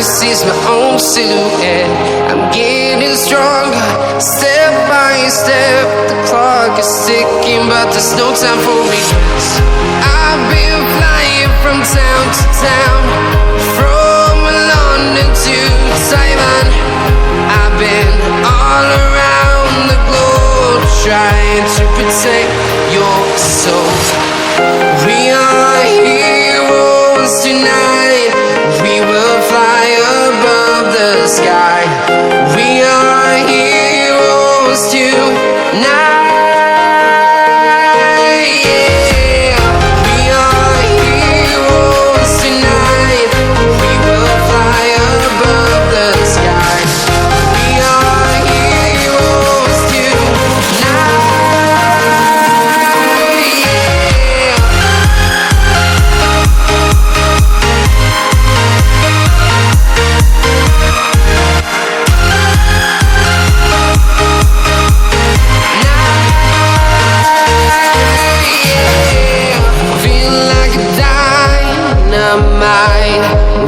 sees my own silhouette. I'm getting stronger, step by step. The clock is ticking, but there's no time for regrets. I've been flying from town to town, from London to Taiwan. I've been all around the globe, trying to protect your soul. We are heroes tonight. We will fly above the sky. We are heroes tonight. Yeah. We are heroes tonight. We will fly above the sky. We are heroes tonight.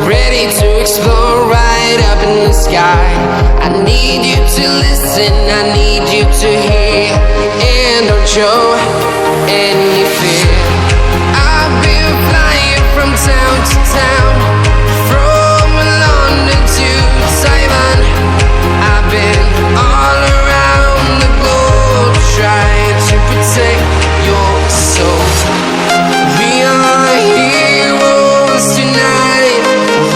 Ready to explore right up in the sky. I need you to listen, I need you to hear, and don't show any fear. I've been flying from town to town, from London to Taiwan. I've been all around the globe, trying to protect your soul. We are heroes tonight.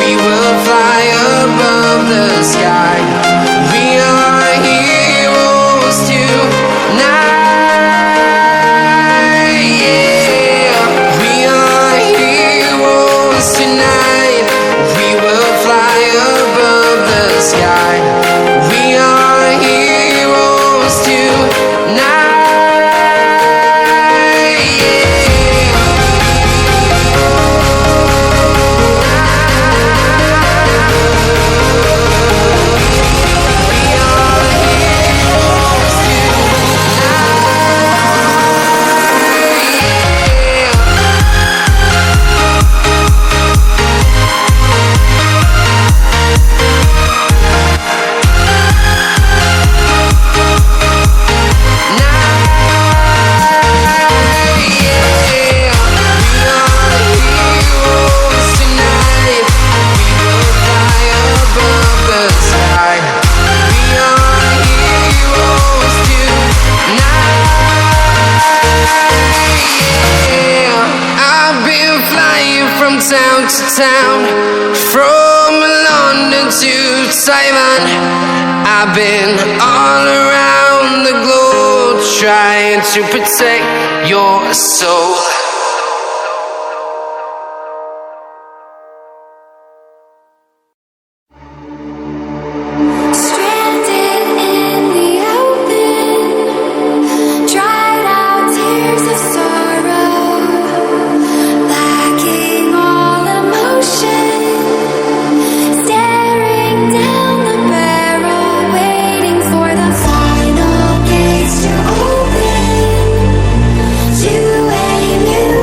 We will fly above the sky. We are heroes tonight. Yeah. We are heroes tonight. We will fly above the sky. We are heroes tonight. Town to town, from London to Taiwan. I've been all around the globe, trying to protect your soul. New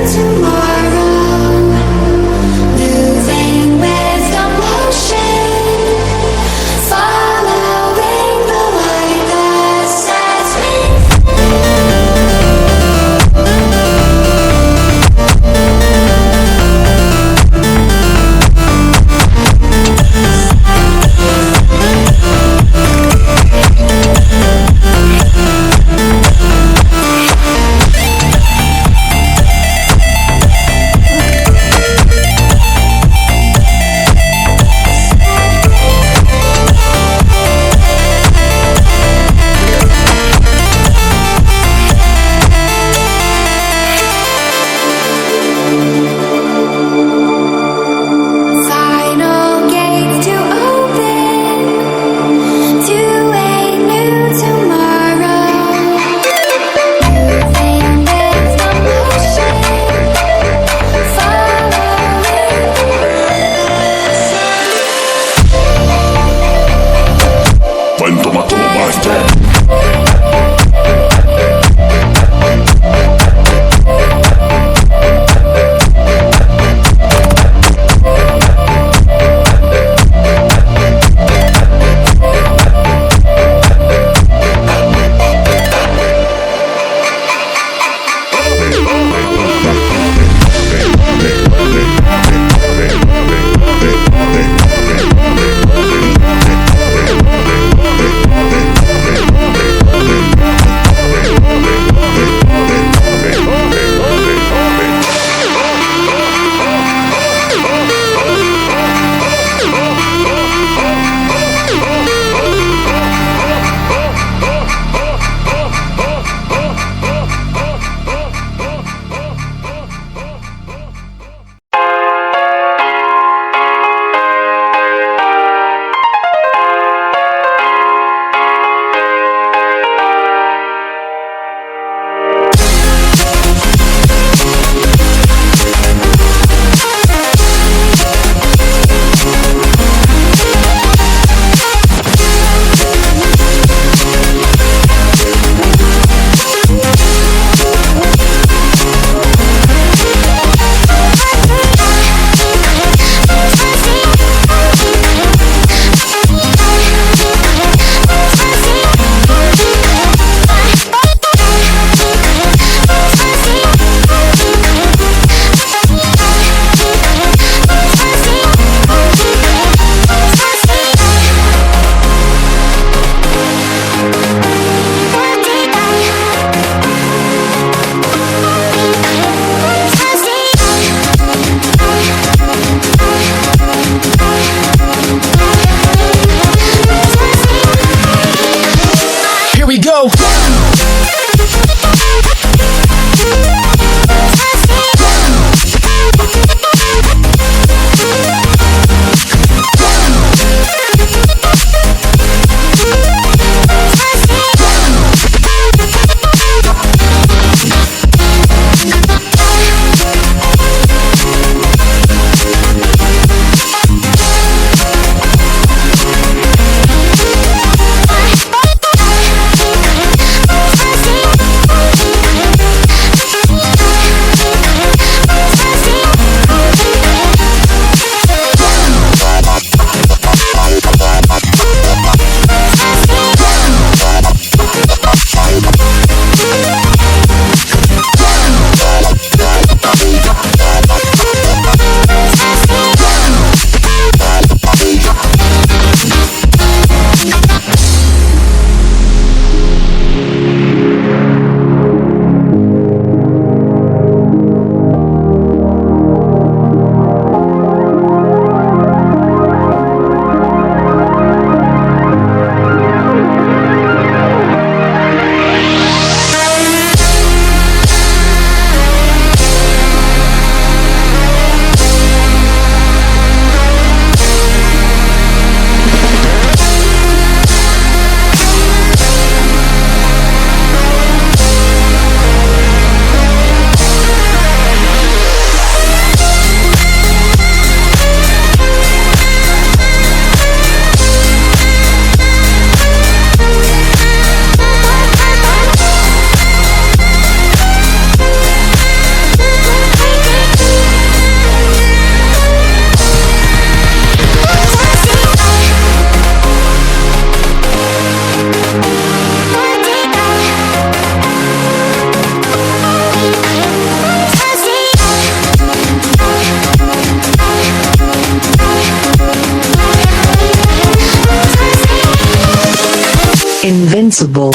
Invincible.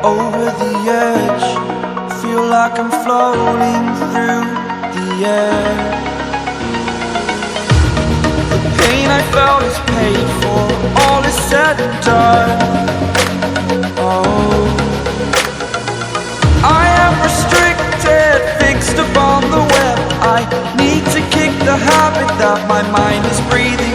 Over the edge, feel like I'm floating through the air. The pain I felt is paid for, all is said and done. Oh, I am restricted, fixed upon the web. I need to kick the habit that my mind is breathing